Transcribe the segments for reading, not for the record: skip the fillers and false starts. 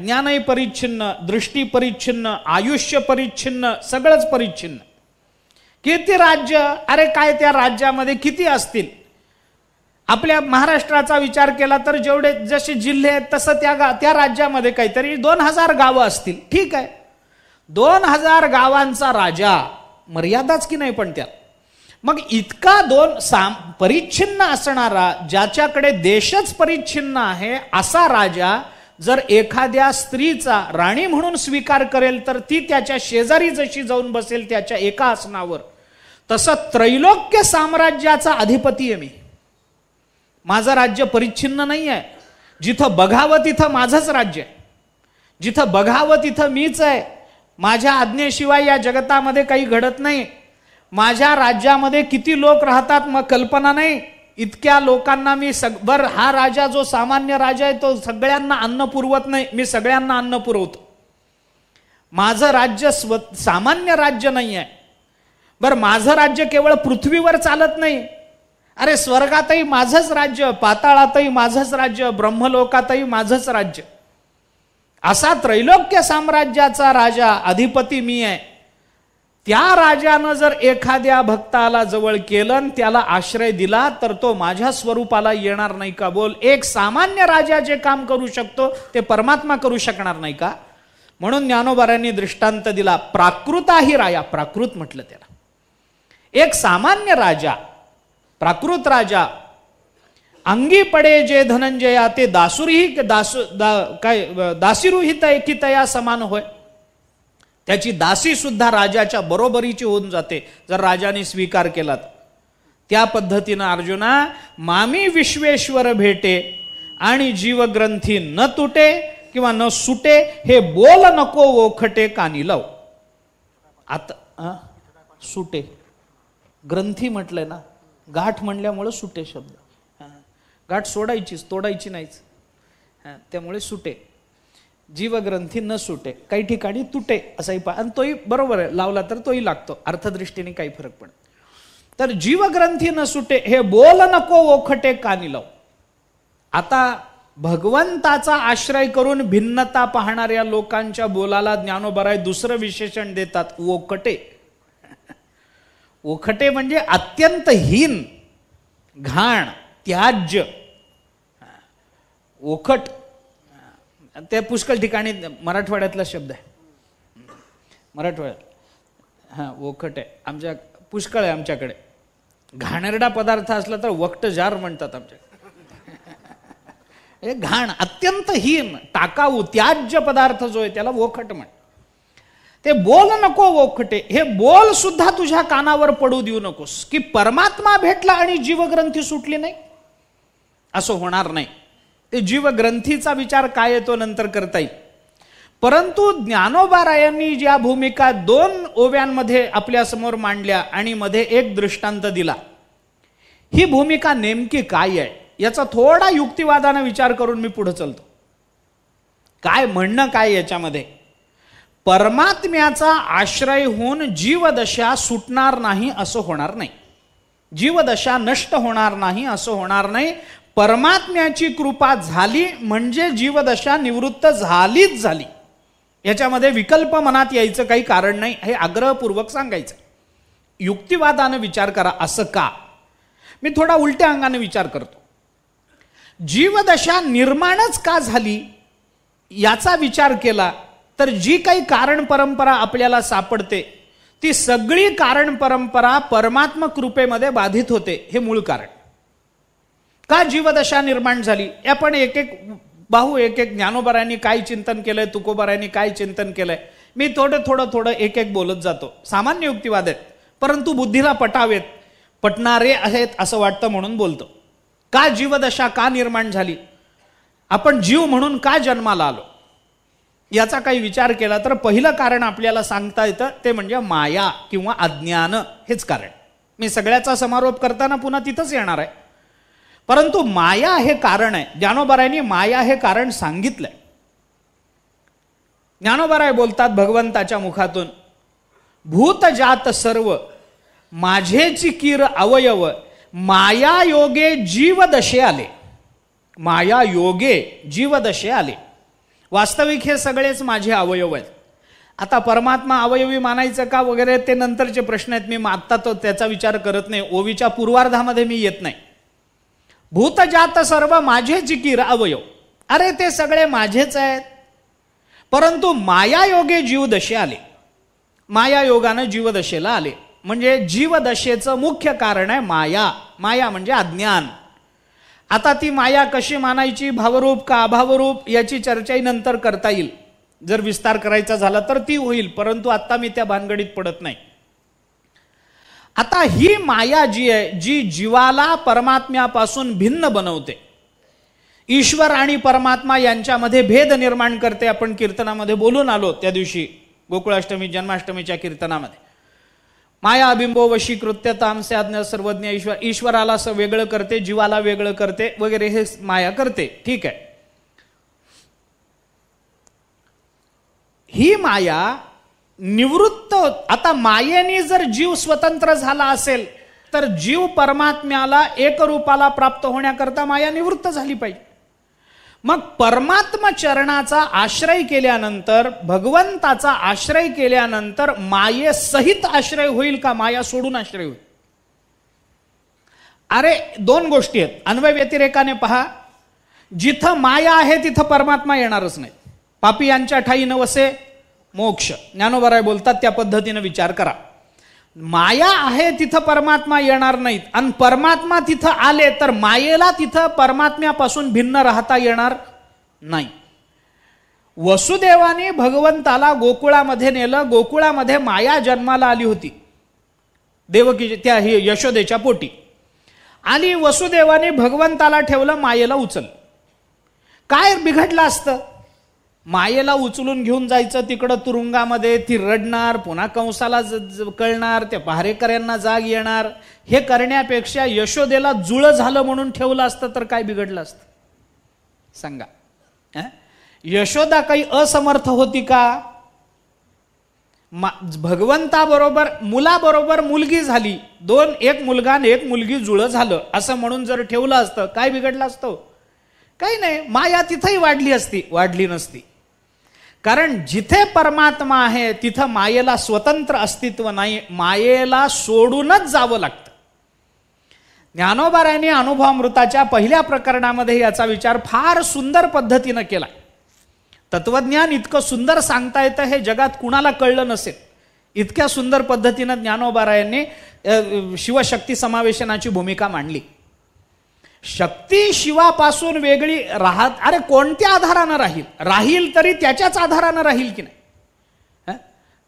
ज्ञानही परिच्छिन्न, दृष्टी परिच्छिन्न, आयुष्य परिच्छिन्न, सगळंच परिच्छिन्न. किती राज्य, अरे काय त्या राज्यामध्ये किती असतील. आपल्या महाराष्ट्राचा विचार केला तर जेवढे जसे जिल्हे आहेत तसं त्या राज्यामध्ये काहीतरी 2000 गावं असतील. ठीक आहे, 2000 गावांचा राजा, मर्यादाच की नाही पण त्यात. मग इतका परिच्छिन्न असणारा, ज्याच्याकडे देशच परिच्छिन्न आहे असा राजा जर एखाद्या स्त्रीचा राणी म्हणून स्वीकार करेल तर ती त्याच्या शेजारी जशी जाऊन बसेल त्याच्या एका आसनावर, तसं त्रैलोक्य साम्राज्याचा अधिपती आहे मी. माझं राज्य परिच्छिन्न नाही आहे. जिथं बघावं तिथं माझंच राज्य आहे. जिथं बघावं तिथं मीच आहे. माझ्या आज्ञेशिवाय या जगतामध्ये काही घडत नाही. माझ्या राज्यामध्ये किती लोक राहतात मग कल्पना नाही. इतक्या लोकांना मी बरं, हा राजा जो सामान्य राजा आहे तो सगळ्यांना अन्न पुरवत नाही, मी सगळ्यांना अन्न पुरवतो. माझं राज्य सामान्य राज्य नाही आहे. बरं, माझं राज्य केवळ पृथ्वीवर चालत नाही. अरे स्वर्गातही माझंच राज्य, पाताळातही माझंच राज्य, ब्रह्मलोकातही माझंच राज्य. असा त्रैलोक्य साम्राज्याचा राजा, अधिपती मी आहे. त्या राजानं जर एखाद्या भक्ताला जवळ केलं आणि त्याला आश्रय दिला तर तो माझ्या स्वरूपाला येणार नाही का? बोल, एक सामान्य राजा जे काम करू शकतो ते परमात्मा करू शकणार नाही का? म्हणून ज्ञानोबारांनी दृष्टांत दिला. प्राकृताही राया, प्राकृत म्हटलं त्याला. एक सामान्य राजा, प्राकृत राजा, अंगी पडे जे धनंजया ते दासीरुहित एकितया समान होय. त्याची दासी सुद्धा राजाच्या बरोबरीची होऊन जाते जर राजाने स्वीकार केला. त्या पद्धतीनं अर्जुना, मामी विश्वेश्वर भेटे आणि जीवग्रंथी न तुटे किंवा न सुटे, हे बोल नको ओखटे कानी लाव. आता सुटे, ग्रंथी म्हटलंय ना, गाठ म्हणल्यामुळे सुटे शब्द. गाठ सोडायचीच, तोडायची नाहीच, त्यामुळे सुटे. जीवग्रंथी न सुटे, काही ठिकाणी तुटे असाही आणि तोही बरोबर आहे, लावला तर तोही लागतो, अर्थदृष्टीने काही फरक पडत. तर जीवग्रंथी न सुटे, हे बोल नको ओखटे कानी लाव. आता भगवंताचा आश्रय करून भिन्नता पाहणाऱ्या लोकांच्या बोलाला ज्ञानोबराय दुसरं विशेषण देतात, ओखटे. ओखटे म्हणजे अत्यंत हीन, घाण, त्याज्य. ओखट ते पुष्कळ ठिकाणी मराठवाड्यातला शब्द आहे. मराठवाड्यात ओखट आहे. आमच्या पुष्कळ आहे आमच्याकडे. घाणेरडा पदार्थ असला तर वक्त जार म्हणतात आमच्याकडे. घाण, अत्यंत हीन, टाकाऊ, त्याज्य पदार्थ जो आहे त्याला ओखट म्हण. ते बोल नको ओखटे, हे बोल सुद्धा तुझ्या कानावर पडू देऊ नकोस की परमात्मा भेटला आणि जीवग्रंथी सुटली नाही, असं होणार नाही. ते जीवग्रंथीचा विचार काय येतो नंतर करता येईल. परंतु ज्ञानोबारायांनी ज्या भूमिका 2 ओव्यांमध्ये आपल्या समोर मांडल्या आणि मध्ये एक दृष्टांत दिला, ही भूमिका नेमकी काय आहे याचा थोडा युक्तिवादाने विचार करून मी पुढे चालतो. काय म्हणणं काय याच्यामध्ये? परमात्म्याचा आश्रय होऊन जीवदशा सुटणार नाही असं होणार नाही. जीवदशा नष्ट होणार नाही असं होणार नाही. परमात्म्याची कृपा झाली म्हणजे जीवदशा निवृत्त झालीच झाली. याच्यामध्ये विकल्प मनात यायचं काही कारण नाही, हे आग्रहपूर्वक सांगायचं. युक्तिवादाने विचार करा. असं का? मी थोडा उलट्या अंगाने विचार करतो. जीवदशा निर्माणच का झाली याचा विचार केला तर जी काही कारण परंपरा आपल्याला सापडते ती सगळी कारण परंपरा परमात्मा कृपेमध्ये बाधित होते. हे मूळ कारण. का जीवदशा निर्माण झाली आपण एक एक पाहू. एक एक ज्ञानोबारायांनी काय चिंतन केलंय, तुकोबारायांनी काय चिंतन केलंय. मी थोडं एक एक बोलत जातो. सामान्य युक्तिवाद आहेत परंतु बुद्धीला पटावेत, पटणारे आहेत असं वाटतं म्हणून बोलतो. का जीवदशा का निर्माण झाली, आपण जीव म्हणून का जन्माला आलो, याचा काही विचार केला तर पहिलं कारण आपल्याला सांगता येतं ते म्हणजे माया किंवा अज्ञान. हेच कारण. मी सगळ्याचा समारोप करताना पुन्हा तिथंच येणार आहे. परंतु माया हे कारण आहे. ज्ञानोबारायांनी माया हे कारण सांगितलंय. ज्ञानोबाराय बोलतात भगवंताच्या मुखातून, भूत जात सर्व माझेची कीर अवयव, माया योगे जीवदशे आले. माया योगे जीवदशे आले. वास्तविक हे सगळेच माझे अवयव आहेत. आता परमात्मा अवयवी मानायचं का वगैरे ते नंतरचे प्रश्न आहेत. मी आत्ता तो त्याचा विचार करत नाही. ओवीच्या पूर्वार्धामध्ये मी येत नाही. भूतजात सर्व माझे जिकीर अवयव. अरे ते सगळे माझेच आहेत, परंतु मायायोगे जीवदशे आले. मायायोगानं जीवदशेला आले. म्हणजे जीवदशेचं मुख्य कारण आहे माया. माया म्हणजे अज्ञान. आता ती माया कशी मानायची, भावरूप का अभावरूप, याची चर्चाही नंतर करता येईल. जर विस्तार करायचा झाला तर ती होईल, परंतु आता मी त्या भानगडीत पडत नाही. आता ही माया जी आहे, जी जीवाला परमात्म्यापासून भिन्न बनवते, ईश्वर आणि परमात्मा यांच्यामध्ये भेद निर्माण करते. आपण कीर्तनामध्ये बोलून आलो त्या दिवशी, गोकुळाष्टमी जन्माष्टमीच्या कीर्तनामध्ये. माया अबिंबो वशीकृत्य तामसे आज्ञा सर्वज्ञ ईश्वर. ईश्वराला असं वेगळं करते, जीवाला वेगळं करते वगैरे, हे माया करते. ठीक आहे. ही माया निवृत्त. आता मायेने जर जीव स्वतंत्र झाला असेल तर जीव परमात्म्याला एकरूपाला प्राप्त होण्याकरता माया निवृत्त झाली पाहिजे. मग परमात्मा चरणाचा आश्रय केल्यानंतर, भगवंताचा आश्रय केल्यानंतर मायेसहित आश्रय होईल का, माया सोडून आश्रय होईल? अरे दोन गोष्टी आहेत. अन्वय व्यतिरेकाने पहा. जिथं माया आहे तिथं परमात्मा येणारच नाही. पापी यांच्या ठाई न वसे मोक्ष. ज्ञानोबराय बोलतात त्या पद्धतीने विचार करा. माया आहे तिथं परमात्मा येणार नाहीत, आणि परमात्मा तिथं आले तर मायेला तिथं परमात्म्यापासून भिन्न राहता येणार नाही. वसुदेवाने भगवंताला गोकुळामध्ये नेलं. गोकुळामध्ये माया जन्माला आली होती. देवकी त्या यशोदेच्या पोटी आली. वसुदेवाने भगवंताला ठेवलं, मायेला उचल. काय बिघडलं असतं? मायेला उचलून घेऊन जायचं तिकडं तुरुंगामध्ये, ती रडणार, पुन्हा कंसाला कळणार, त्या पहारेकऱ्यांना जाग येणार. हे करण्यापेक्षा यशोदेला जुळ झालं म्हणून ठेवलं असतं तर काय बिघडलं असतं सांगा? यशोदा काही असमर्थ होती का? भगवंताबरोबर, मुलाबरोबर मुलगी झाली, एक मुलगा आणि एक मुलगी जुळ झालं असं म्हणून जर ठेवलं असतं काय बिघडलं असतं? काही नाही. माया तिथंही वाढली असती, वाढली नसती. कारण जिथे परमात्मा आहे तिथं मायेला स्वतंत्र अस्तित्व नाही. मायेला सोडूनच जावं लागतं. ज्ञानोबारायांनी अनुभवामृताच्या पहिल्या प्रकरणामध्ये याचा विचार फार सुंदर पद्धतीनं केला. तत्वज्ञान इतकं सुंदर सांगता येतं हे जगात कुणाला कळलं नसेल. इतक्या सुंदर पद्धतीनं ज्ञानोबारायांनी शिवशक्ती समावेशनाची भूमिका मांडली. शक्ती शिवापासून वेगळी राहत, अरे कोणत्या आधारानं राहील? राहील तरी त्याच्याच आधारानं राहील की नाही?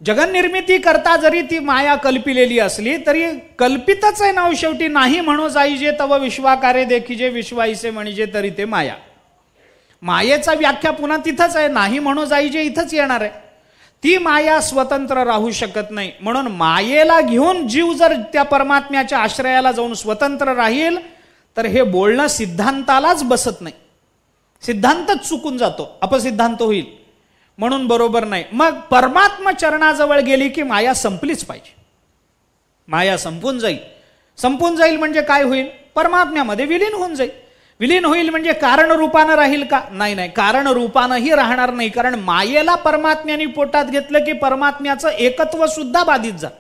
जगन्निर्मिती करता जरी ती माया कल्पिलेली असली तरी कल्पितच आहे ना शेवटी. नाही म्हणू जाईजे तव विश्वाकारे देखीजे विश्वाईसे म्हणजे तरी ते माया. मायेचा व्याख्या पुन्हा तिथंच आहे. नाही म्हणू जाईजे इथंच येणार आहे. ती माया स्वतंत्र राहू शकत नाही. म्हणून मायेला घेऊन जीव जर त्या परमात्म्याच्या आश्रयाला जाऊन स्वतंत्र राहील तर हे बोलणं सिद्धांतालाच बसत नाही. सिद्धांतच चुकून जातो, अपसिद्धांत होईल. म्हणून बरोबर नाही. मग परमात्मा चरणाजवळ गेली की माया संपलीच पाहिजे. माया संपून जाईल. संपून जाईल म्हणजे काय होईल? परमात्म्यामध्ये विलीन होऊन जाईल. विलीन होईल म्हणजे कारण रूपानं राहील का? नाही नाही, कारण रूपानंही राहणार नाही. कारण मायेला परमात्म्याने पोटात घेतलं की परमात्म्याचं एकत्व सुद्धा बाधित झालं.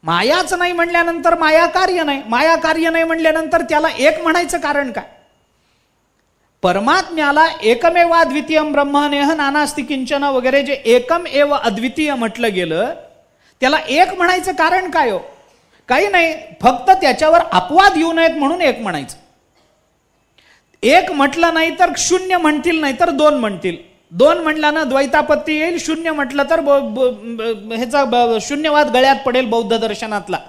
मायाच नाही म्हणल्यानंतर माया कार्य नाही. माया कार्य नाही म्हणल्यानंतर त्याला एक म्हणायचं कारण काय? परमात्म्याला एकमेव अद्वितीयम ब्रह्मनेह नानास्ति किंचन वगैरे जे एकम एव अद्वितीय म्हटलं गेलं त्याला एक म्हणायचं कारण काय हो? काही नाही, फक्त त्याच्यावर अपवाद येऊ नयेत म्हणून एक म्हणायचं. एक म्हटलं नाही तर शून्य म्हणतील, नाही तर दोन म्हणतील. दोन म्हणल्यानं द्वैतापत्ती येईल. शून्य म्हटलं तर ह्याचा शून्यवाद गळ्यात पडेल बौद्ध दर्शनातला.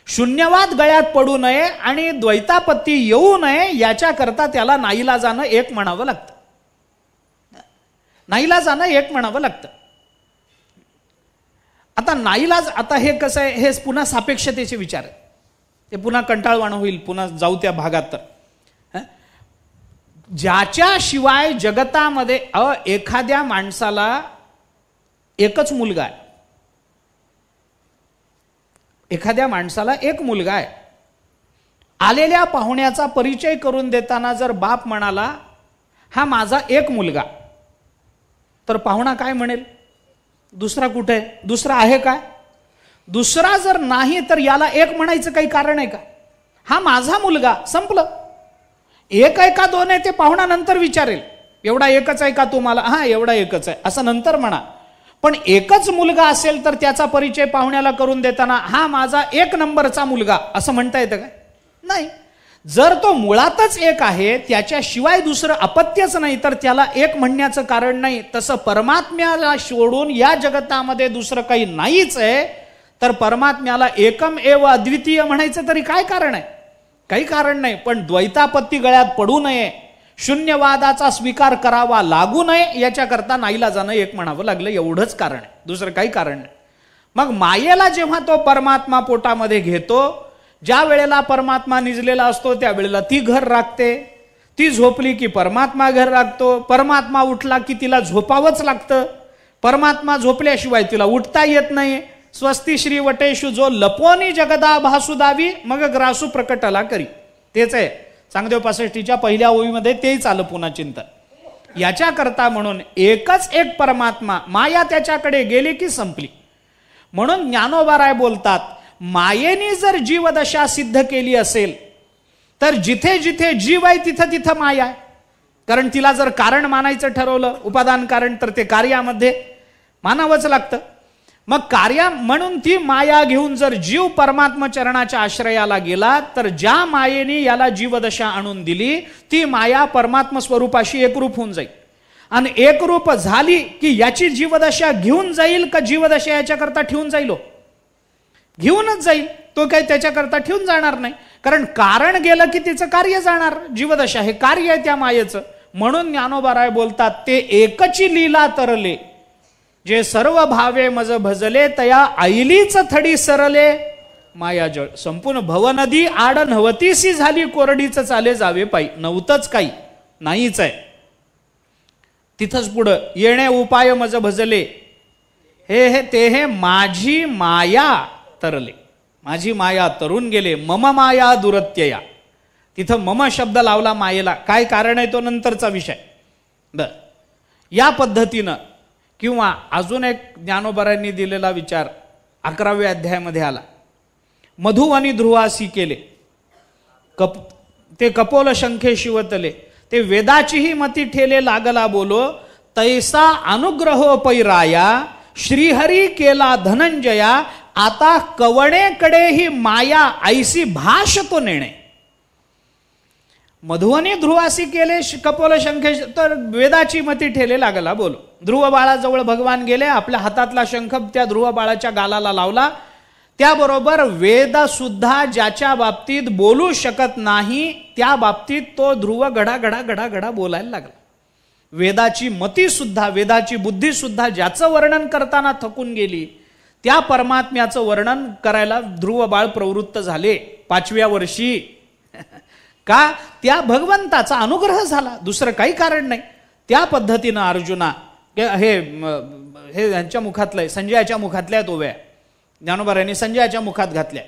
शून्यवाद गळ्यात पडू नये आणि द्वैतापत्ती येऊ नये याच्याकरता त्याला नाईलाजानं एक म्हणावं लागतं. नाईलाजानं एक म्हणावं लागतं. आता नाईलाज, आता हे कसं आहे, हे पुन्हा सापेक्षतेचे विचार आहे. ते पुन्हा कंटाळवाणं होईल, पुन्हा जाऊ त्या भागात. तर ज्याच्याशिवाय जगतामध्ये एखाद्या माणसाला एकच मुलगा आहे. एखाद्या माणसाला एक मुलगा आहे. आलेल्या पाहुण्याचा परिचय करून देताना जर बाप म्हणाला हा माझा एक मुलगा, तर पाहुणा काय म्हणेल, दुसरा कुठे आहे, दुसरा आहे काय? दुसरा जर नाही तर याला एक म्हणायचं काही कारण आहे का? हा माझा मुलगा, संपलं. एक आहे का दोन आहे ते पाहुणा नंतर विचारेल. एवढा एकच आहे का तुम्हाला? हा एवढा एकच आहे असं नंतर म्हणा. पण एकच मुलगा असेल तर त्याचा परिचय पाहुण्याला करून देताना हा माझा एक नंबरचा मुलगा असं म्हणता येतं का? नाही. जर तो मुळातच एक आहे, त्याच्याशिवाय दुसरं अपत्यच नाही, तर त्याला एक म्हणण्याचं कारण नाही. तसं परमात्म्याला सोडून या जगतामध्ये दुसरं काही नाहीच आहे, तर परमात्म्याला एकम एव अद्वितीय म्हणायचं तरी काय कारण आहे? काही कारण नाही. पण द्वैतापत्ती गळ्यात पडू नये, शून्यवादाचा स्वीकार करावा लागू नये, याच्याकरता नाईलाजानं एक म्हणावं लागलं, एवढंच कारण आहे, दुसरं काही कारण नाही. मग मायेला जेव्हा तो परमात्मा पोटामध्ये घेतो, ज्या वेळेला परमात्मा निजलेला असतो त्यावेळेला ती घर राखते, ती झोपली की परमात्मा घर राखतो, परमात्मा उठला की तिला झोपावंच लागतं, परमात्मा झोपल्याशिवाय तिला उठता येत नाही. स्वस्ती श्री वटेशु जो लपोनी जगदा भासुदावी मग ग्रासू प्रकटला करी. तेच आहे चांगदेव 65च्या पहिल्या ओळीमध्ये तेच आलं पुन्हा चिंतन. याच्याकरता म्हणून एकच एक परमात्मा, माया त्याच्याकडे गेली की संपली. म्हणून ज्ञानोबाराय बोलतात, मायेने जर जीवदशा सिद्ध केली असेल तर जिथे जिथे जीव आहे तिथं तिथं माया आहे. कारण तिला जर कारण मानायचं ठरवलं, उपादान कारण, तर ते कार्यामध्ये मानावंच लागतं. मग कार्या म्हणून ती माया घेऊन जर जीव परमात्मा चरणाच्या आश्रयाला गेला, तर ज्या मायेने याला जीवदशा आणून दिली ती माया परमात्मा स्वरूपाशी एकरूप होऊन जाईल. आणि एकरूप झाली की याची जीवदशा घेऊन जाईल का जीवदशा याच्याकरता ठेवून जाईल? घेऊनच जाईल. तो काही त्याच्याकरता ठेवून जाणार नाही, कारण कारण गेलं की तिचं कार्य जाणार. जीवदशा हे कार्य आहे त्या मायेचं. म्हणून ज्ञानोबाराय बोलतात, ते एकची लीला तरले जे सर्व भावे मज भजले, तया आईलीच थडी सरले मायाजळ. संपूर्ण भवनदी आड नव्हतीसी झाली, कोरडीच चाले जावे पायी. नव्हतंच काही, नाहीच आहे. तिथंच पुढं येणे उपाय मज भजले, हे हे ते हे माझी माया तरले. माझी माया तरून गेले, मम माया दुरत्यया. तिथं मम शब्द लावला मायेला. काय कारण आहे तो नंतरचा विषय. बर, या पद्धतीनं किंवा अजून एक ज्ञानोबारांनी दिलेला विचार 11व्या अध्यायामध्ये आला. मधुवनी ध्रुवासी केले, ते कपोल शंखे शिवतले, ते वेदाचीही मती ठेले लागला बोलो, तैसा अनुग्रहो पैराया श्रीहरी केला धनंजया, आता कवणेकडे ही माया ऐसी भाष तो नेणे. मधुवनी ध्रुवासी केले कपोल शंखे, तर वेदाची मती ठेले लागला बोलो. ध्रुव बाळाजवळ भगवान गेले, आपल्या हातातला शंख त्या ध्रुव बाळाच्या गालाला लावला. त्याबरोबर वेद सुद्धा ज्याच्या बाबतीत बोलू शकत नाही त्या बाबतीत तो ध्रुव घडा घडा घडा घडा बोलायला लागला. वेदाची मती सुद्धा, वेदाची बुद्धी सुद्धा ज्याचं वर्णन करताना थकून गेली, त्या परमात्म्याचं वर्णन करायला ध्रुव बाळ प्रवृत्त झाले 5व्या वर्षी. का? त्या भगवंताचा अनुग्रह झाला, दुसरं काही कारण नाही. त्या पद्धतीनं अर्जुना हे यांच्या मुखातलं, संजयाच्या मुखातल्या तोव्या ज्ञानोबारांनी संजयाच्या मुखात घातल्या.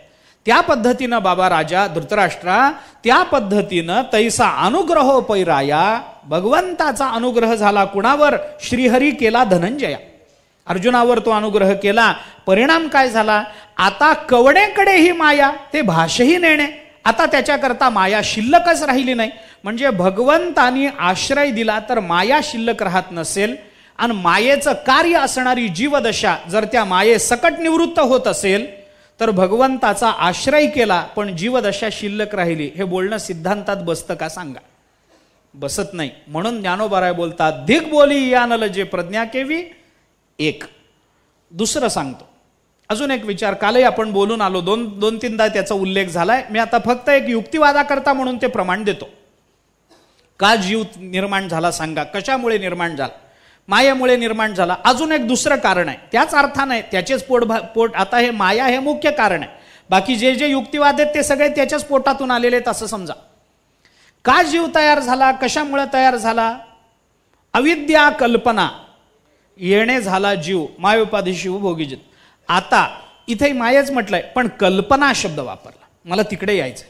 त्या पद्धतीनं बाबा राजा धृतराष्ट्रा, त्या पद्धतीनं तैसा अनुग्रह पैराया, भगवंताचा अनुग्रह झाला. कुणावर? श्रीहरी केला धनंजया, अर्जुनावर तो अनुग्रह केला. परिणाम काय झाला? आता कवडेकडे ही माया, ते भाषही नेणे. आता त्याच्याकरता माया शिल्लकच राहिली नाही. म्हणजे भगवंतानी आश्रय दिला तर माया शिल्लक राहत नसेल, आणि मायेचं कार्य असणारी जीवदशा जर त्या माये सकट निवृत्त होत असेल, तर भगवंताचा आश्रय केला पण जीवदशा शिल्लक राहिली. हे बोलणं सिद्धांतात बसतं का सांगा? बसत नाही. म्हणून ज्ञानोबाराय बोलतात, धिक बोली यानल जे प्रज्ञा केवी एक. दुसरं सांगतो, अजून एक विचार कालही आपण बोलून आलो, दोन तीनदा त्याचा उल्लेख झालाय. मी आता फक्त एक युक्तिवादाकरता म्हणून ते प्रमाण देतो. का जीव निर्माण झाला सांगा? कशामुळे निर्माण झाला? मायेमुळे निर्माण झाला. अजून एक दुसरं कारण आहे, त्याच अर्थाने त्याचेच पोट. आता हे माया हे मुख्य कारण आहे, बाकी जे जे युक्तिवाद आहेत ते सगळे त्याच्याच पोटातून आलेले आहेत असं समजा. का जीव तयार झाला? कशामुळे तयार झाला? अविद्या कल्पना येणे झाला जीव, मायोपाधी शिव भोगीजित. आता इथे मायाच म्हटलंय पण कल्पना शब्द वापरला. मला तिकडे यायचंय,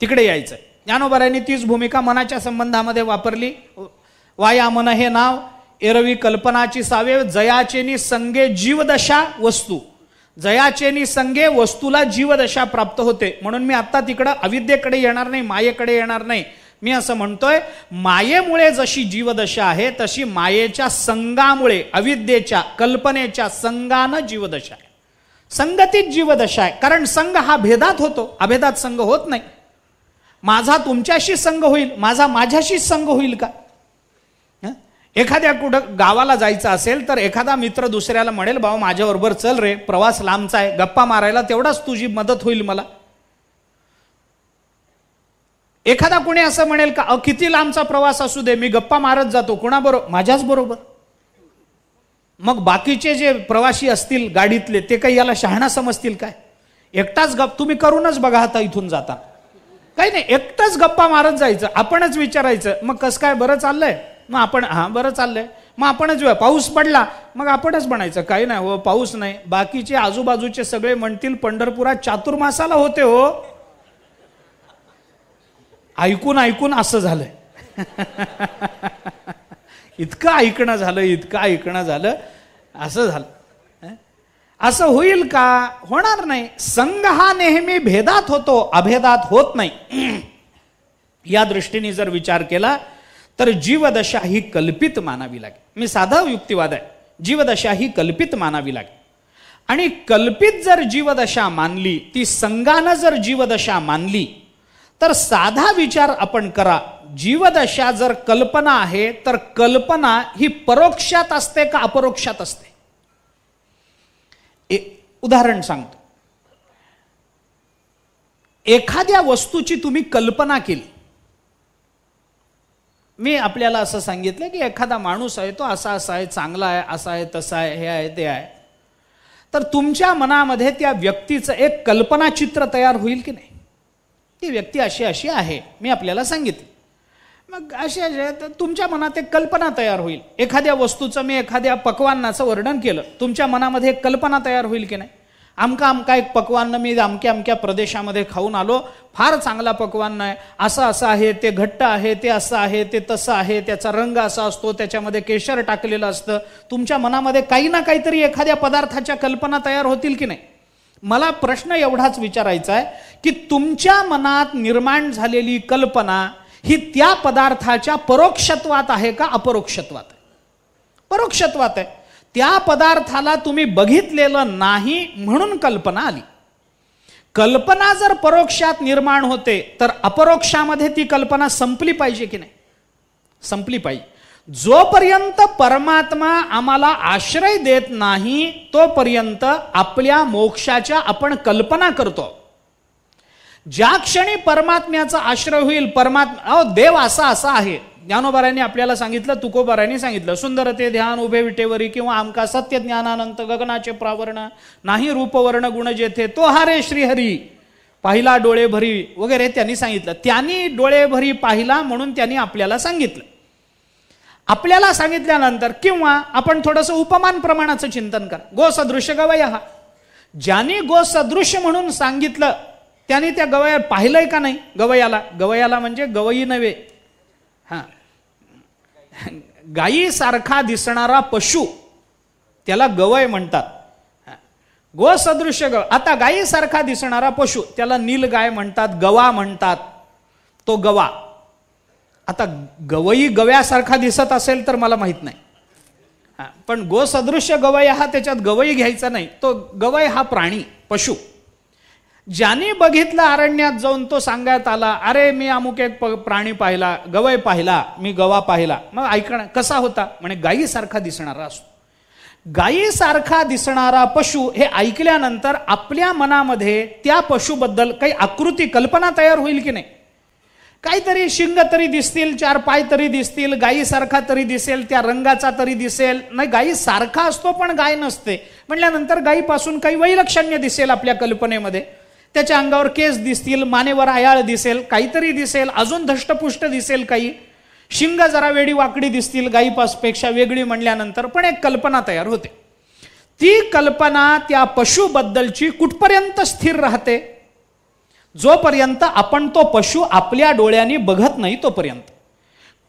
तिकडे यायचंय. ज्ञानोबारायांनी तीच भूमिका मनाच्या संबंधामध्ये वापरली. वाया मन हे नाव एरवी कल्पनाची सावे जयाचेनी संगे जीवदशा वस्तू, जयाचेनी संगे वस्तूला जीवदशा प्राप्त होते. म्हणून मी आता तिकडं अविद्येकडे येणार नाही, मायेकडे येणार नाही. मी असं म्हणतोय, मायेमुळे जशी जीवदशा आहे तशी मायेच्या संगामुळे, अविद्येच्या कल्पनेच्या संगानं जीवदशा आहे. संगतीत जीवदशा आहे. कारण संग हा भेदात होतो, अभेदात संग होत नाही. माझा तुमच्याशी संग होईल, माझा माझ्याशी संग होईल का? एखाद्या कुठं गावाला जायचं असेल तर एखादा मित्र दुसऱ्याला म्हणेल, बाबा माझ्याबरोबर चल रे, प्रवास लांबचा आहे, गप्पा मारायला तेवढाच तुझी मदत होईल मला. एखादा कोणी असं म्हणेल का, किती लांबचा प्रवास असू दे, मी गप्पा मारत जातो. कोणाबरोबर? माझ्याच बरोबर. मग बाकीचे जे प्रवासी असतील गाडीतले ते काही याला शहाणा समजतील काय? एकटाच तुम्ही करूनच बघा आता इथून जाता. काही नाही, एकटाच गप्पा मारत जायचं. आपणच विचारायचं, मग कसं काय, बरं चाललंय? मग आपण हां बरं चाललंय. मग आपणच पाऊस पडला, मग आपणच म्हणायचं काही नाही हो, पाऊस नाही. बाकीचे आजूबाजूचे सगळे म्हणतील पंढरपुरात चातुर्मासाला होते हो. ऐकून ऐकून असं झालंय. इतकं ऐकणं झालं, इतकं ऐकणं झालं, असं झालं. असं होईल का? होणार नाही. संघ हा नेहमी भेदात होतो, अभेदात होत नाही. या दृष्टीने जर विचार केला तर जीवदशा ही कल्पित मानावी लागेल. मी साधा युक्तिवाद आहे, जीवदशा ही कल्पित मानावी लागेल. आणि कल्पित जर जीवदशा मानली, ती संघानं जर जीवदशा मानली, तर साधा विचार आपण करा, जीवदशा जर कल्पना आहे तर कल्पना ही परोक्षात असते का अपरोक्षात असते? उदाहरण सांगतो. एखाद्या वस्तूची तुम्ही कल्पना केली. मी आपल्याला असं सांगितलं की एखादा माणूस आहे, तो असा असा आहे, चांगला आहे, असा आहे, तसा आहे, हे आहे, ते आहे. तर तुमच्या मनामध्ये त्या व्यक्तीचं एक कल्पना चित्र तयार होईल की नाही? ती व्यक्ती अशी अशी आहे, मी आपल्याला सांगितलं. मग असे तर तुमच्या मनात एक कल्पना तयार होईल. एखाद्या वस्तूचं, मी एखाद्या पक्वान्नाचं वर्णन केलं, तुमच्या मनामध्ये एक कल्पना तयार होईल की नाही? अमका अमका एक पक्वान्न मी अमक्या अमक्या प्रदेशामध्ये खाऊन आलो, फार चांगला पक्वान्न आहे, असं असं आहे, ते घट्ट आहे, ते असं आहे, ते तसं आहे, त्याचा रंग असा असतो, त्याच्यामध्ये केशर टाकलेलं असतं. तुमच्या मनामध्ये काही ना काहीतरी एखाद्या पदार्थाच्या कल्पना तयार होतील की नाही? मला प्रश्न एवढाच विचारायचा आहे की तुमच्या मनात निर्माण झालेली कल्पना ही त्या पदार्थाच्या परोक्षत्वात आहे का अपरोक्षत्वात आहे? परोक्षत्वात आहे. त्या पदार्थाला तुम्ही बघितलेलं नाही म्हणून कल्पना आली. कल्पना जर परोक्षात निर्माण होते तर अपरोक्षामध्ये ती कल्पना संपली पाहिजे की नाही? संपली पाहिजे. जोपर्यंत परमात्मा आम्हाला आश्रय देत नाही तोपर्यंत आपल्या मोक्षाच्या आपण कल्पना करतो. ज्या क्षणी परमात्म्याचा आश्रय होईल, परमात्मा देव असा असा आहे, ज्ञानोबारायांनी आपल्याला सांगितलं, तुकोबारायांनी सांगितलं, सुंदर ते ध्यान उभे विटेवरी किंवा आमका सत्य ज्ञानानंत गगनाचे प्रावरण नाही रूपवर्ण गुण जेथे तो हारे श्रीहरी पाहिला डोळे भरी वगैरे त्यांनी सांगितलं. त्यांनी डोळे भरी पाहिला म्हणून त्यांनी आपल्याला सांगितलं. आपल्याला सांगितल्यानंतर किंवा आपण थोडंसं उपमान प्रमाणाचं चिंतन करा. गो सदृश्य गवय हा, ज्यांनी गो सदृश्य म्हणून सांगितलं त्याने त्या गवया पाहिलंय का नाही? गवयाला, गवयाला म्हणजे गवई नव्हे, हा गायीसारखा दिसणारा पशु त्याला गवय म्हणतात. गो सदृश्य गव, आता गायीसारखा दिसणारा पशु त्याला नीलगाय म्हणतात, गवा म्हणतात, तो गवा. आता गवई गव्यासारखा दिसत असेल तर मला माहित नाही, पण गो सदृश्य गवय हा, त्याच्यात गवई घ्यायचा नाही. तो गवय हा प्राणी, पशु. ज्याने बघितलं अरण्यात जाऊन तो सांगण्यात आला, अरे मी अमुक एक प्राणी पाहिला, गवय पाहिला, मी गवा पाहिला. मग ऐकणं कसा होता? म्हणे गायीसारखा दिसणारा असतो. गायीसारखा दिसणारा पशु हे ऐकल्यानंतर आपल्या मनामध्ये त्या पशुबद्दल काही आकृती कल्पना तयार होईल की नाही? काहीतरी शिंग तरी दिसतील, चार पाय तरी दिसतील, गायीसारखा तरी दिसेल, त्या रंगाचा तरी दिसेल. नाही, गायी सारखा असतो पण गाय नसते म्हटल्यानंतर गायीपासून काही वैलक्षण्य दिसेल आपल्या कल्पनेमध्ये. त्याच्या अंगावर केस दिसतील, मानेवर आयाळ दिसेल, काहीतरी दिसेल, अजून धष्टपुष्ट दिसेल, काही शिंग जरा वेडी वाकडी दिसतील, गायीपासपेक्षा वेगळी म्हणल्यानंतर पण एक कल्पना तयार होते. ती कल्पना त्या पशुबद्दलची कुठपर्यंत स्थिर राहते? जोपर्यंत आपण तो पशु आपल्या डोळ्यांनी बघत नाही तोपर्यंत.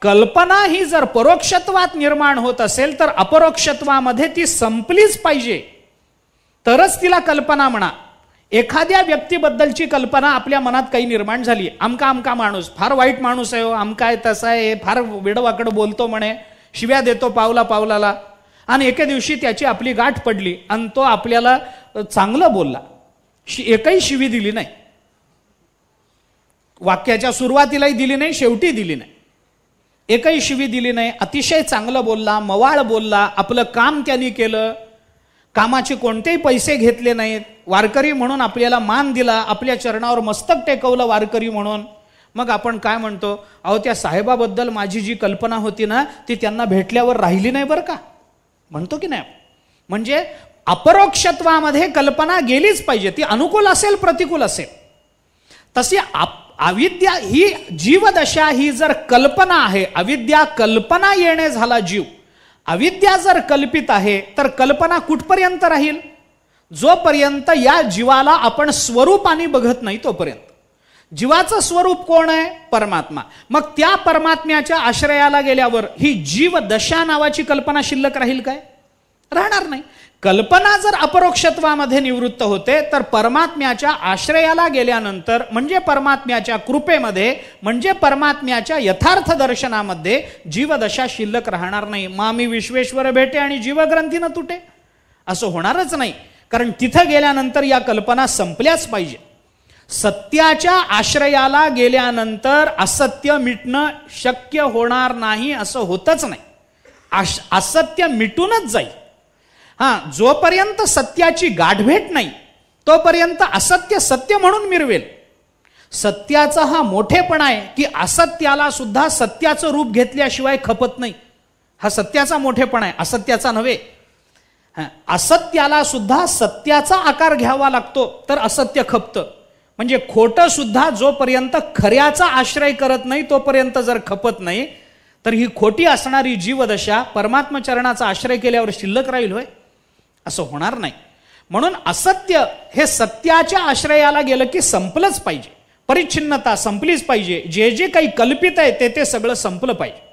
कल्पना ही जर परोक्षत्वात निर्माण होत असेल तर अपरोक्षत्वामध्ये ती संपलीच पाहिजे, तरच तिला कल्पना म्हणा. एखाद्या व्यक्तीबद्दलची कल्पना आपल्या मनात काही निर्माण झाली, आमका आमका माणूस फार वाईट माणूस आहे, आमका आहे तसा आहे, फार वेडवाकडं बोलतो म्हणे, शिव्या देतो पावला पावलाला, आणि एके दिवशी त्याची आपली गाठ पडली आणि तो आपल्याला चांगलं बोलला, एकही शिवी दिली नाही, वाक्याच्या सुरुवातीलाही दिली नाही, शेवटी दिली नाही, एकही शिवी दिली नाही, अतिशय चांगलं बोलला, मवाळ बोलला, आपलं काम त्यांनी केलं, कामाचे कोणतेही पैसे घेतले नाहीत, वारकरी म्हणून आपल्याला मान दिला, आपल्या चरणावर मस्तक टेकवलं वारकरी म्हणून. मग आपण काय म्हणतो, अहो त्या साहेबाबद्दल माझी जी कल्पना होती ना ती त्यांना भेटल्यावर राहिली नाही बरं का, म्हणतो की नाही. म्हणजे अपरोक्षत्वामध्ये कल्पना गेलीच पाहिजे, ती अनुकूल असेल प्रतिकूल असेल. तशी अविद्या ही जीवदशा ही जर कल्पना आहे, अविद्या कल्पना येणे झाला जीव, अविद्या जर कल्पित आहे तर कल्पना कुठपर्यंत राहील, जोपर्यंत या जीवाला आपण स्वरूपाने बघत नाही तोपर्यंत. जीवाचं स्वरूप कोण आहे, परमात्मा. मग त्या परमात्म्याच्या आश्रयाला गेल्यावर ही जीवदशा नावाची कल्पना शिल्लक राहील काय, राहणार नाही. कल्पना जर अपरोक्षत्वामध्ये निवृत्त होते तर परमात्म्याच्या आश्रयाला गेल्यानंतर म्हणजे परमात्म्याच्या कृपेमध्ये म्हणजे परमात्म्याच्या यथार्थ दर्शनामध्ये जीवदशा शिल्लक राहणार नाही. मामी विश्वेश्वर भेटे आणि जीवग्रंथी न तुटे, असं होणारच नाही. कारण तिथं गेल्यानंतर या कल्पना संपल्याच पाहिजे. सत्याच्या आश्रयाला गेल्यानंतर असत्य मिटणं शक्य होणार नाही, असं होतच नाही. असत्य मिटूनच जाईल. जोपर्यंत सत्याची गाठभेट नाही तोपर्यंत असत्य सत्य म्हणून मिरवेल. सत्याचा हा मोठेपणा आहे की असत्याला सुद्धा सत्याचं रूप घेतल्याशिवाय खपत नाही. हा सत्याचा मोठेपणा आहे, असत्याचा नव्हे. असत्याला सुद्धा सत्याचा आकार घ्यावा लागतो तर असत्य खपतं. म्हणजे खोटं सुद्धा जोपर्यंत खऱ्याचा आश्रय करत नाही तोपर्यंत जर खपत नाही तर ही खोटी असणारी जीवदशा परमात्मा चरणाचा आश्रय केल्यावर शिल्लक राहील होय, असं होणार नाही. म्हणून असत्य हे सत्याच्या आश्रयाला गेलं की संपलंच पाहिजे, परिच्छिन्नता संपलीच पाहिजे. जे जे काही कल्पित आहे ते सगळं संपलं पाहिजे.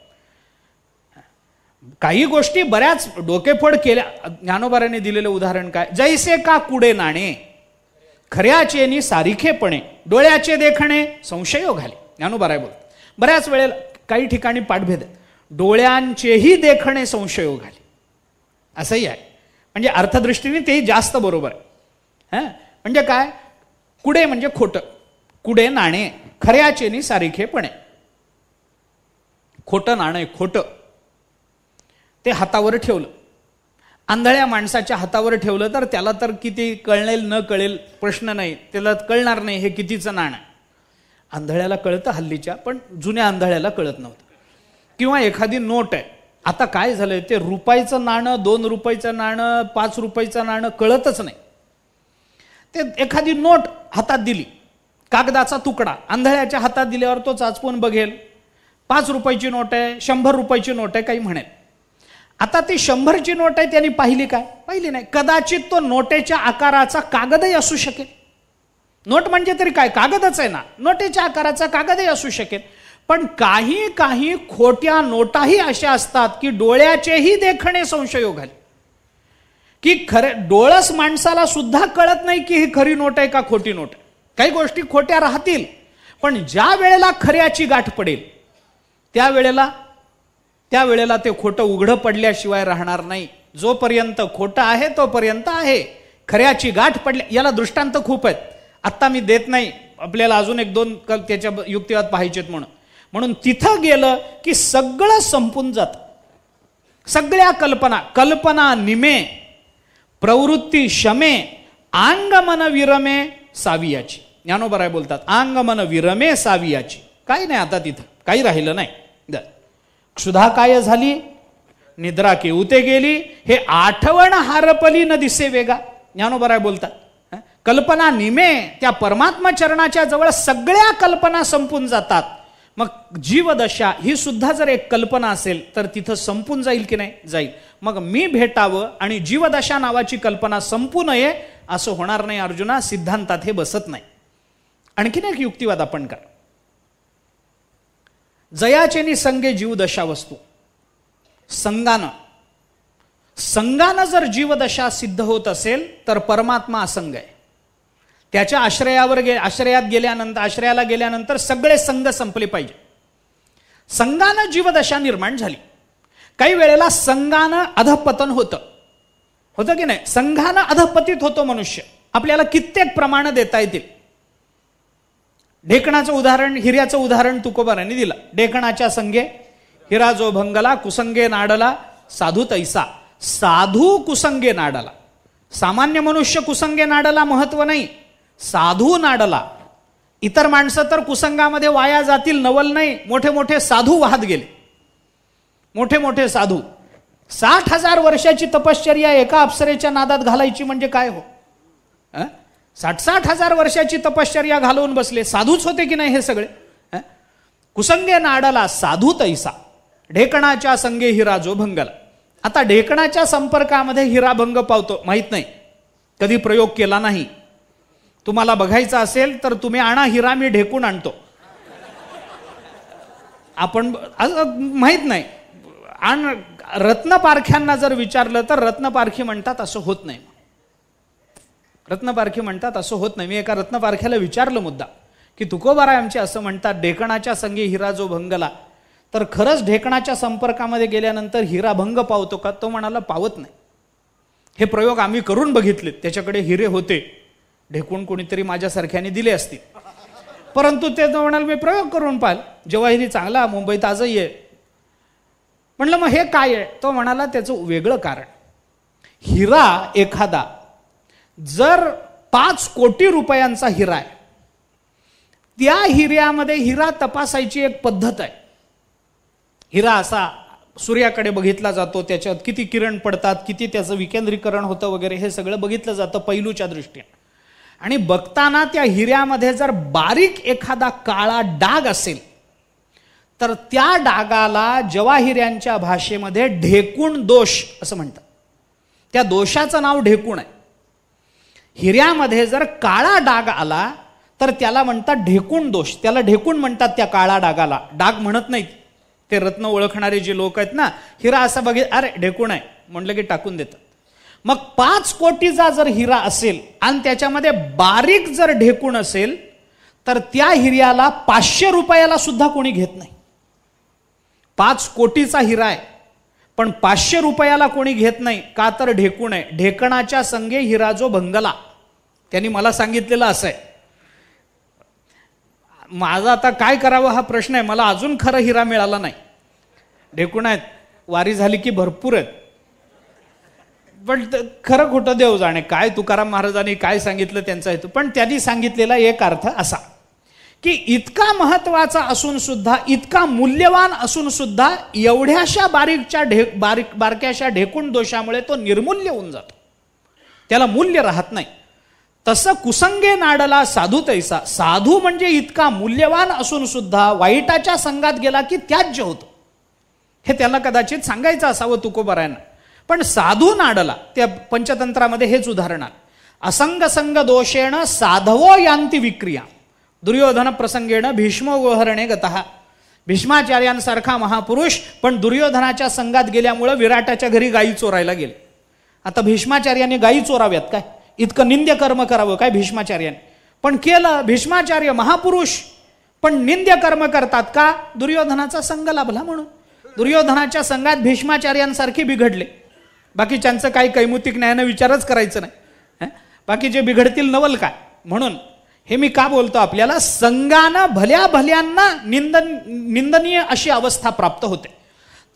काही गोष्टी बऱ्याच डोकेफोड केल्या. ज्ञानोबारांनी दिलेलं उदाहरण काय, जैसे का कुडे नाणे खऱ्याचेनी सारिखेपणे डोळ्याचे देखणे संशयो घाले. ज्ञानोबाराय बोलतात. बऱ्याच वेळेला काही ठिकाणी पाठभेद आहे, डोळ्यांचेही देखणे संशयो घाले असंही आहे. म्हणजे अर्थदृष्टीने तेही जास्त बरोबर आहे. म्हणजे काय, कुडे म्हणजे खोटं, कुडे नाणे खऱ्याचेनी सारिखेपणे, खोटं नाणं खोटं ते हातावर ठेवलं, आंधळ्या माणसाच्या हातावर ठेवलं तर त्याला तर किती कळेल न कळेल प्रश्न नाही, त्याला कळणार नाही हे कितीचं नाणं. आंधळ्याला कळतं हल्लीच्या, पण जुन्या आंधळ्याला कळत नव्हतं. किंवा एखादी नोट आहे, आता काय झालंय ते रुपयाचं नाणं, 2 रुपयाचं नाणं, 5 रुपयाचं नाणं कळतच नाही. ते एखादी नोट हातात दिली, कागदाचा तुकडा आंधळ्याच्या हातात दिल्यावर तो चाचपून बघेल, 5 रुपयाची नोट आहे, 100 रुपयाची नोट आहे, काही म्हणेल. आता ती 100ची नोट आहे, त्यांनी पाहिली काय, पाहिली नाही. कदाचित तो नोटेच्या आकाराचा कागदही असू शकेल. नोट म्हणजे तरी काय, कागदच आहे ना, नोटेच्या आकाराचा कागदही असू शकेल. पण काही काही खोट्या नोटाही अशा असतात की डोळ्याचेही देखणे संशयो घाले, की खरे डोळस माणसाला सुद्धा कळत नाही की ही खरी नोट आहे का खोटी नोट आहे. काही गोष्टी खोट्या राहतील, पण ज्या वेळेला खऱ्याची गाठ पडेल त्यावेळेला ते खोटं उघडं पडल्याशिवाय राहणार नाही. जोपर्यंत खोटं आहे तोपर्यंत आहे, खऱ्याची गाठ पडल्या. याला दृष्टांत खूप आहेत, आत्ता मी देत नाही, आपल्याला अजून 1-2 त्याच्या युक्तिवाद पाहिजेत. म्हणून तिथं गेलं की सगळं संपून जातं. सगळ्या कल्पना निमे प्रवृत्ती शमे आंग मन विरमे सावियाची. ज्ञानोबराय बोलतात, आंग मन विरमे सावियाची. काही नाही आता तिथं, काही राहिलं नाही. क्षुधा काय झाली, निद्रा केऊते गेली, हे आठवण हारपली न दिसे वेगा. ज्ञानोबराय बोलतात, कल्पना निमे त्या परमात्मा चरणाच्या जवळ सगळ्या कल्पना संपून जातात. मग जीवदशा ही सुद्धा जर एक कल्पना असेल तर तिथं संपून जाईल की नाही, जाईल. मग मी भेटावं आणि जीवदशा नावाची कल्पना संपू नये असं होणार नाही अर्जुना, सिद्धांतात हे बसत नाही. आणखीन एक युक्तिवाद आपण करा. जयाचेनी संगे जीवदशा वस्तू. संगानं जर जीवदशा सिद्ध होत असेल तर परमात्मा असंग आहे. त्याच्या आश्रयाला गेल्यानंतर सगळे संग संपले पाहिजे. संगानं जीवदशा निर्माण झाली. काही वेळेला संगानं अधपतन होतं की नाही. संघानं अधपतित होतो मनुष्य. आपल्याला कित्येक प्रमाण देता येतील. ढेकणाचं उदाहरण, हिऱ्याचं उदाहरण तुकोबारांनी दिलं. ढेकणाच्या संगे हिरा जो भंगला, कुसंगे नाडला साधू तैसा. साधू कुसंगे नाडला. सामान्य मनुष्य कुसंगे नाडला महत्व नाही, साधू नाडला. इतर माणसं तर कुसंगामध्ये वाया जातील नवल नाही. मोठे मोठे साधू वाहत गेले. मोठे मोठे साधू. 60,000 वर्षाची तपश्चर्या एका अप्सरेच्या नादात घालायची म्हणजे काय हो. 60,000 वर्षाची तपश्चर्या घालवून बसले. साधूच होते की नाही हे सगळे. कुसंगे नाडला साधू तैसा. ढेकणाच्या संगे हिरा जो भंगला. आता ढेकणाच्या संपर्कामध्ये हिरा भंग पावतो माहित नाही, कधी प्रयोग केला नाही. तुम्हाला बघायचा असेल तर तुम्ही आणा हिरा, मी ढेकून आणतो. आपण माहित नाही. आणि रत्नपारख्यांना जर विचारलं तर रत्नपारखी म्हणतात असं होत नाही. रत्नपारखी म्हणतात असं होत नाही. मी एका रत्नपारख्याला विचारलं मुद्दा की तुकोबाराय आमचे असं म्हणतात ढेकणाच्या संगे हिरा जो भंगला, तर खरंच ढेकणाच्या संपर्कामध्ये गेल्यानंतर हिरा भंग पावतो का. तो म्हणाला पावत नाही. हे प्रयोग आम्ही करून बघितले. त्याच्याकडे हिरे होते, ढेकून कोणीतरी माझ्यासारख्याने दिले असतील, परंतु ते म्हणाल मी प्रयोग करून पाहिल, जवाहिरी चांगला, मुंबईत आजही आहे. म्हणलं मग हे काय आहे. तो म्हणाला त्याचं वेगळं कारण. हिरा एखादा जर 5 कोटी रुपयांचा हिरा आहे, त्या हिऱ्यामध्ये हिरा तपासायची एक पद्धत आहे. हिरा असा सूर्याकडे बघितला जातो, त्याच्यात किती किरण पडतात, किती त्याचं विकेंद्रीकरण होतं वगैरे हे सगळं बघितलं जातं पैलूच्या दृष्टीने. आणि बघताना त्या हिऱ्यामध्ये जर बारीक एखादा काळा डाग असेल तर त्या डागाला जवाहिऱ्यांच्या भाषेमध्ये ढेकूण दोष असं म्हणतात. त्या दोषाचं नाव ढेकूण आहे. हिऱ्यामध्ये जर काळा डाग आला तर त्याला म्हणतात ढेकूण दोष. त्याला ढेकूण म्हणतात त्या काळा डागाला. डाग म्हणत नाहीत ते रत्न ओळखणारे जे लोक आहेत ना. हिरा असा बघित, अरे ढेकूण आहे म्हणलं की टाकून देतात. मग 5 कोटीचा जर हिरा असेल आणि त्याच्यामध्ये बारीक जर ढेकूण असेल तर त्या हिऱ्याला 500 रुपयाला सुद्धा कोणी घेत नाही. 5 कोटीचा हिरा आहे पण 500 रुपयाला कोणी घेत नाही. का तर ढेकूण आहे. ढेकणाच्या संगे हिरा जो भंगला. त्यांनी मला सांगितलेलं असं आहे. माझा आता काय करावं हा प्रश्न आहे. मला अजून खरं हिरा मिळाला नाही. ढेकूण आहेत, वारी झाली की भरपूर आहेत, पण खरं खोटं देव जाणे. काय तुकाराम महाराजांनी काय सांगितलं त्यांचा हेतू. पण त्यांनी सांगितलेला एक अर्थ असा की इतका महत्वाचा असून सुद्धा, इतका मूल्यवान असून सुद्धा एवढ्याशा बारक्याशा ढेकूण दोषामुळे तो निर्मूल्य होऊन जातो. त्याला मूल्य राहत नाही. तसं कुसंगे नाडला साधू तैसा. साधू म्हणजे इतका मूल्यवान असून सुद्धा वाईटाच्या संगात गेला की त्याज्य होतो. हे त्याला कदाचित सांगायचं असावं तुकोबारायांना. पण साधू नाडला, त्या पंचतंत्रामध्ये हेच उदाहरण आहे. असंग संग दोषेण साधवो यांती विक्रिया. दुर्योधन प्रसंगेण भीष्म गोहरणे गतः. भीष्माचार्यांसारखा महापुरुष पण दुर्योधनाच्या संगात गेल्यामुळे विराटाच्या घरी गायी चोरायला गेले. आता भीष्माचार्याने गायी चोराव्यात काय, इतकं निंद्य कर्म करावं काय भीष्माचार्याने, पण केलं. भीष्माचार्य महापुरुष पण निंद्य कर्म करतात का, दुर्योधनाचा संग लाभला म्हणून. दुर्योधनाच्या संगात भीष्माचार्यांसारखे बिघडले. बाकीच्यांचं काही कैमुतिक न्यायानं विचारच करायचं नाही. बाकीचे बिघडतील नवल काय. म्हणून हे मी का बोलतो आपल्याला, संगानं भल्या भल्यांना निंदनीय अशी अवस्था प्राप्त होते.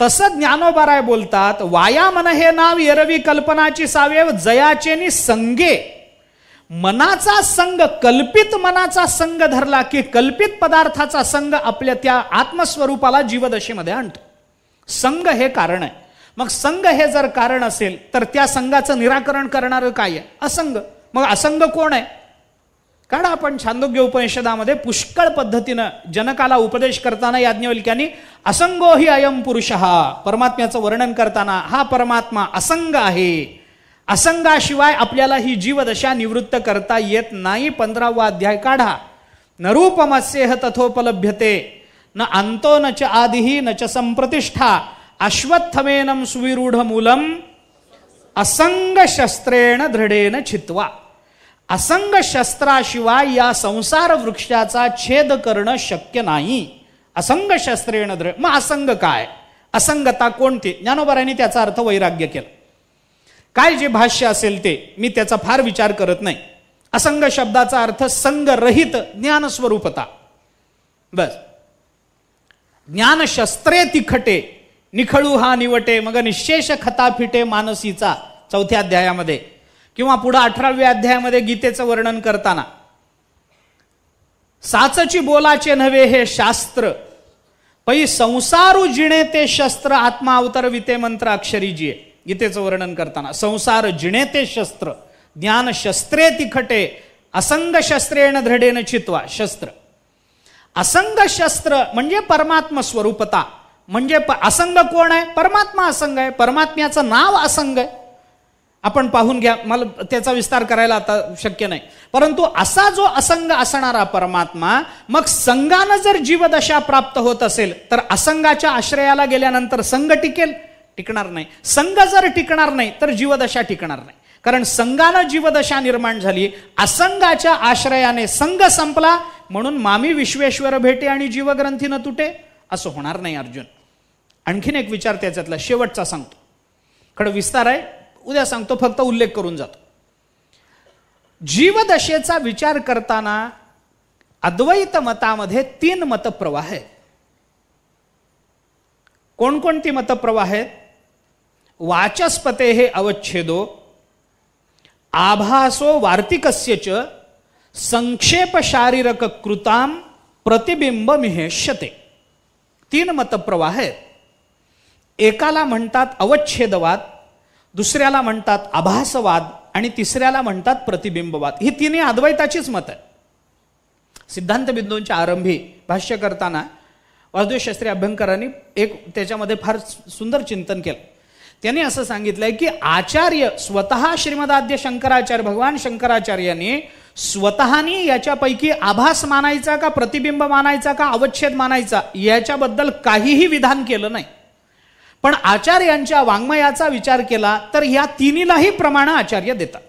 तसं ज्ञानोबाराय बोलतात, वाया मन हे नाव एरवी कल्पनाची सावेव जयाचेनी संगे. मनाचा संग, कल्पित मनाचा संग धरला की कल्पित पदार्थाचा संग आपल्या त्या आत्मस्वरूपाला जीवदशेमध्ये आणतो. संग हे कारण आहे. मग संग हे जर कारण असेल तर त्या संघाचं निराकरण करणारं काय आहे, असंग. मग असंग कोण आहे काढा. आपण छांदोग्य उपनिषदामध्ये पुष्कळ पद्धतीनं जनकाला उपदेश करताना याज्ञवल्क्यांनी असंगो हि अयम पुरुषः, परमात्म्याचं वर्णन करताना हा परमात्मा असंग आहे. असंगाशिवाय आपल्याला ही जीवदशा निवृत्त करता येत नाही. 15वा अध्याय काढा. नरूपमस्येह तथोपलभ्यते न अंतो न च आदिही न च संप्रतिष्ठा अश्वत्थमेनं सुविरूढ मूलम असंग शस्त्रेण दृढेन छित्वा. असंग शस्त्राशिवाय या संसार वृक्षाचा छेद करणं शक्य नाही. असंग शस्त्रेण दृढ. मग असंग काय? असंगता कोणती? ज्ञानोबारांनी त्याचा अर्थ वैराग्य केला. काय जे भाष्य असेल ते मी त्याचा फार विचार करत नाही. असंग शब्दाचा अर्थ संगरहित ज्ञान स्वरूपता. बस. ज्ञान शस्त्रे तिखटे निखळू हा निवटे मग निशेष खता फिटे मानसीचा 4थ्या अध्यायामध्ये किंवा पुढे 18व्या अध्यायामध्ये गीतेचं वर्णन करताना साचची बोलाचे नव्हे हे शास्त्र पै संसारू जिणे ते शस्त्र आत्मा अवतर विते मंत्र अक्षरी जिये. गीतेचं वर्णन करताना संसार जिणे ते शस्त्र ज्ञान शस्त्रे तिखटे असंग शस्त्रेण दृढेन चित्वा. शस्त्र असंग शस्त्र म्हणजे परमात्मा स्वरूपता. म्हणजे असंग कोण आहे? परमात्मा असंग आहे. परमात्म्याचं नाव असंग आहे. आपण पाहून घ्या, मला त्याचा विस्तार करायला आता शक्य नाही. परंतु असा जो असंग असणारा परमात्मा मग संगानं जर जीवदशा प्राप्त होत असेल तर असंगाच्या आश्रयाला गेल्यानंतर संग टिकेल? टिकणार नाही. संग जर टिकणार नाही तर जीवदशा टिकणार नाही. कारण संगानं जीवदशा निर्माण झाली, असंगाच्या आश्रयाने संग संपला, म्हणून मामी विश्वेश्वर भेटे आणि जीवग्रंथी न तुटे असं होणार नाही अर्जुन. आणखीन एक विचार त्याच्यातला शेवटचा सांगतो. खरं विस्तार आहे, उद्या सांगतो, फक्त उल्लेख करून जातो. जीवदशेचा विचार करताना अद्वैत मतामध्ये 3 मतप्रवाह आहेत. कोणकोणती मतप्रवाह आहेत? वाचस्पते हे अवच्छेदो आभासो वार्तिकस्य च संक्षेप शारीरक कृताम प्रतिबिंब मिहेष्यते. 3 मतप्रवाह आहेत. एकाला म्हणतात अवच्छेदवाद, दुसऱ्याला म्हणतात आभासवाद आणि तिसऱ्याला म्हणतात प्रतिबिंबवाद. ही तिन्ही अद्वैताचीच मत आहे. सिद्धांत बिंदूंच्या आरंभी भाष्य करताना वासुदेव शास्त्री अभ्यंकरांनी एक त्याच्यामध्ये फार सुंदर चिंतन केलं. त्यांनी असं सांगितलंय की आचार्य स्वतः श्रीमदाद्य शंकराचार्य भगवान शंकराचार्यांनी स्वतःनी याच्यापैकी आभास मानायचा का प्रतिबिंब मानायचा का अवच्छेद मानायचा याच्याबद्दल काहीही विधान केलं नाही. पण आचार्यांच्या वाङ्मयाचा विचार केला तर या तिन्हीलाही प्रमाण आचार्य देतात.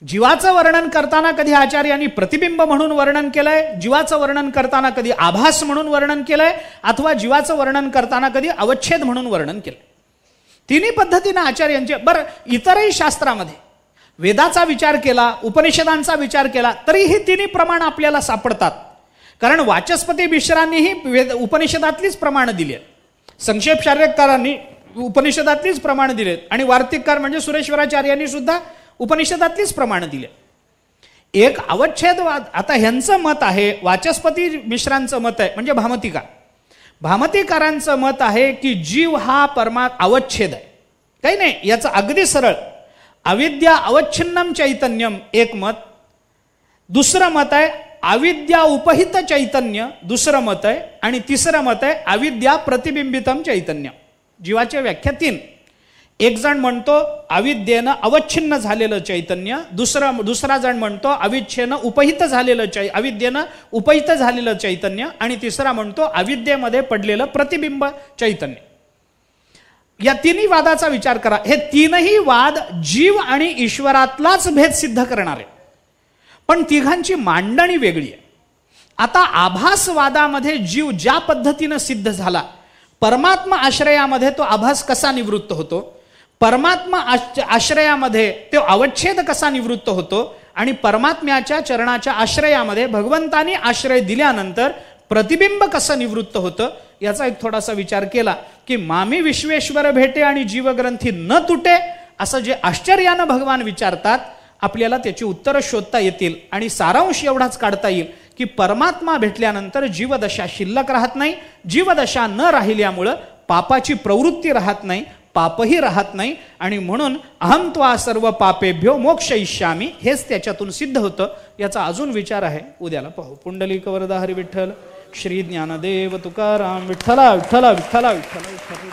जीवाचं वर्णन करताना कधी आचार्यांनी प्रतिबिंब म्हणून वर्णन केलंय, जीवाचं वर्णन करताना कधी आभास म्हणून वर्णन केलंय, अथवा जीवाचं वर्णन करताना कधी अवच्छेद म्हणून वर्णन केलंय. तिन्ही पद्धतीने आचार्यांचे. बरं, इतरही शास्त्रामध्ये वेदाचा विचार केला, उपनिषदांचा विचार केला तरी ही तिन्ही प्रमाण आपल्याला सापडतात. कारण वाचस्पती मिश्रांनीही उपनिषदातलीच प्रमाणं दिली आहेत, संक्षेप शारीरकारांनी उपनिषदातलीच प्रमाणं दिलेत आणि वार्तिककार म्हणजे सुरेश्वराचार्यांनी सुद्धा उपनिषदातलीच प्रमाणं दिले. एक अवच्छेदवाद. आता ह्यांचं मत आहे, वाचस्पती मिश्रांचं मत आहे म्हणजे भामतीकारांचं मत आहे की जीव हा अवच्छेद आहे. काही नाही, याचं अगदी सरळ अविद्या अवच्छिन्नम चैतन्यम एक मत. दुसरं मत आहे अविद्या उपहित चैतन्य दुसरं मत आहे. आणि तिसरं मत आहे अविद्या प्रतिबिंबितम चैतन्य. जीवाच्या व्याख्या 3. एक जण म्हणतो अविद्येनं अवच्छिन्न झालेलं चैतन्य, दुसरा जण म्हणतो अविच्छेनं उपहित झालेलं अविद्येनं उपहित झालेलं चैतन्य, आणि तिसरा म्हणतो अविद्येमध्ये पडलेलं प्रतिबिंब चैतन्य. या तिन्ही वादाचा विचार करा. हे तीनही वाद जीव आणि ईश्वरातलाच भेद सिद्ध करणारे, पण तिघांची मांडणी वेगळी आहे. आता आभासवादामध्ये जीव ज्या पद्धतीनं सिद्ध झाला, परमात्मा आश्रयामध्ये तो आभास कसा निवृत्त होतो, परमात्मा आश्रयामध्ये तो अवच्छेद कसा निवृत्त होतो, आणि परमात्म्याच्या चरणाच्या आश्रयामध्ये भगवंतानी आश्रय दिल्यानंतर प्रतिबिंब कसं निवृत्त होतं, याचा एक थोडासा विचार केला की मामी विश्वेश्वर भेटे आणि जीवग्रंथी न तुटे असं जे आश्चर्यानं भगवान विचारतात, आपल्याला त्याची उत्तरं शोधता येतील. आणि सारांश एवढाच काढता येईल की परमात्मा भेटल्यानंतर जीवदशा शिल्लक राहत नाही. जीवदशा न राहिल्यामुळं पापाची प्रवृत्ती राहत नाही, पापही राहत नाही. आणि म्हणून अहम त्वा सर्व पापेभ्यो मोक्षयिष्यामी हेच त्याच्यातून सिद्ध होतं. याचा अजून विचार आहे, उद्याला पाहू. पुंडलिक वरदा हरी विठ्ठल, श्री ज्ञानदेव तुकाराम विठ्ठला विठ्ठला विठ्ठला विठ्ठला विठ्ठला.